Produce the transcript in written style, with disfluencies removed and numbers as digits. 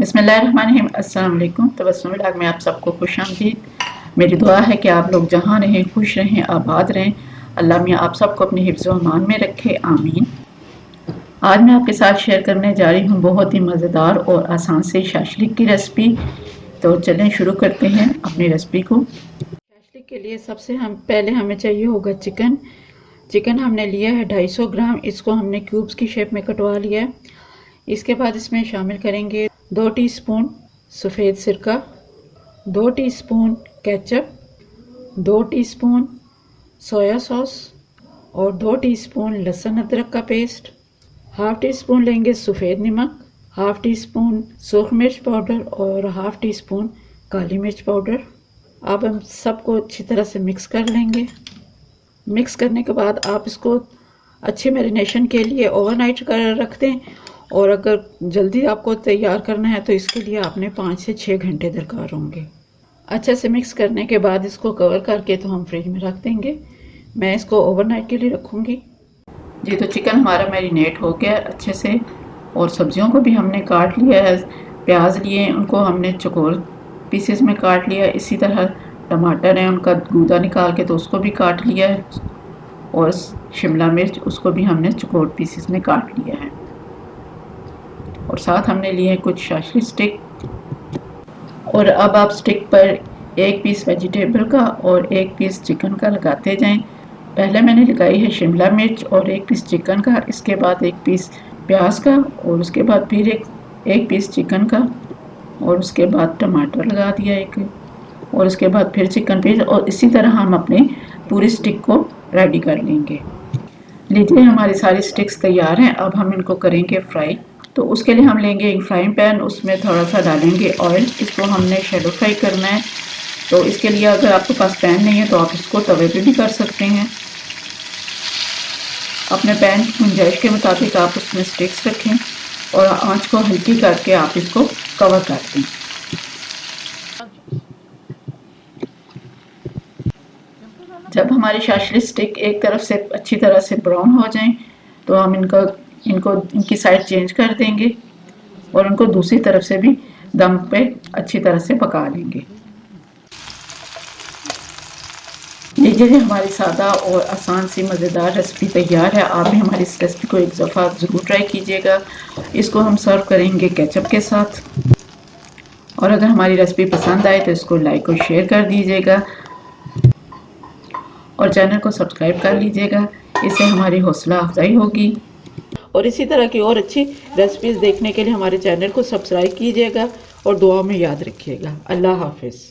बिस्मिल्लाहिर्रहमानिर्रहीम। अस्सलाम वालेकुम। तबस्सुम व्लॉग में आप सबको खुशामदीद। मेरी दुआ है कि आप लोग जहाँ रहें खुश रहें, आबाद रहें। अल्लाह मियाँ आप सबको अपनी हिफ्ज़ व अमान में रखे, आमीन। आज मैं आपके साथ शेयर करने जा रही हूँ बहुत ही मज़ेदार और आसान से शाशलिक की रेसिपी। तो चलें शुरू करते हैं अपनी रेसिपी को। शाशलिक के लिए सबसे पहले हमें चाहिए होगा चिकन। चिकन हमने लिया है 250 ग्राम। इसको हमने क्यूब्स की शेप में कटवा लिया है। इसके बाद इसमें शामिल करेंगे 2 टीस्पून सफ़ेद सिरका, 2 teaspoon ketchup, 2 teaspoon soya sauce और 2 टीस्पून लहसुन अदरक का पेस्ट। हाफ़ टी स्पून लेंगे सफ़ेद नमक, हाफ़ टी स्पून सूख मिर्च पाउडर और हाफ़ टी स्पून काली मिर्च पाउडर। अब हम सबको अच्छी तरह से मिक्स कर लेंगे। मिक्स करने के बाद आप इसको अच्छे मैरिनेशन के लिए ओवरनाइट कर रख दें। और अगर जल्दी आपको तैयार करना है तो इसके लिए आपने 5 से 6 घंटे दरकार होंगे। अच्छे से मिक्स करने के बाद इसको कवर करके तो हम फ्रिज में रख देंगे। मैं इसको ओवरनाइट के लिए रखूँगी। जी तो चिकन हमारा मैरिनेट हो गया अच्छे से। और सब्जियों को भी हमने काट लिया है। प्याज लिए उनको हमने चौकोर पीसेस में काट लिया। इसी तरह टमाटर हैं, उनका गूदा निकाल के तो उसको भी काट लिया है। और शिमला मिर्च उसको भी हमने चौकोर पीसेस में काट लिया है। और साथ हमने लिए हैं कुछ शाशलिक स्टिक। और अब आप स्टिक पर 1 पीस वेजिटेबल का और 1 पीस चिकन का लगाते जाएं। पहले मैंने लगाई है शिमला मिर्च और 1 पीस चिकन का, इसके बाद 1 पीस प्याज का और उसके बाद फिर एक पीस चिकन का और उसके बाद टमाटर लगा दिया एक और उसके बाद फिर चिकन पीस। और इसी तरह हम अपने पूरी स्टिक को रेडी कर लेंगे। लीजिए हमारी सारी स्टिक्स तैयार हैं। अब हम इनको करेंगे फ्राई। तो उसके लिए हम लेंगे एक फ्राइंग पैन, उसमें थोड़ा सा डालेंगे ऑयल। इसको हमने शैलो फ्राई करना है। तो इसके लिए अगर आपके पास पैन नहीं है तो आप इसको तवे पे भी कर सकते हैं। अपने पैन की गुंजाइश के मुताबिक आप उसमें स्टिक्स रखें और आंच को हल्की करके आप इसको कवर कर दें। जब हमारी शाशलिक स्टिक एक तरफ से अच्छी तरह से ब्राउन हो जाएं तो हम इनकी साइड चेंज कर देंगे और उनको दूसरी तरफ से भी दम पे अच्छी तरह से पका लेंगे। लीजिए हमारी सादा और आसान सी मज़ेदार रेसिपी तैयार है। आप भी हमारी इस रेसिपी को एक दफ़ा ज़रूर ट्राई कीजिएगा। इसको हम सर्व करेंगे केचप के साथ। और अगर हमारी रेसिपी पसंद आए तो इसको लाइक और शेयर कर दीजिएगा और चैनल को सब्सक्राइब कर लीजिएगा। इससे हमारी हौसला अफजाई होगी। और इसी तरह की और अच्छी रेसिपीज़ देखने के लिए हमारे चैनल को सब्सक्राइब कीजिएगा और दुआ में याद रखिएगा। अल्लाह हाफिज़।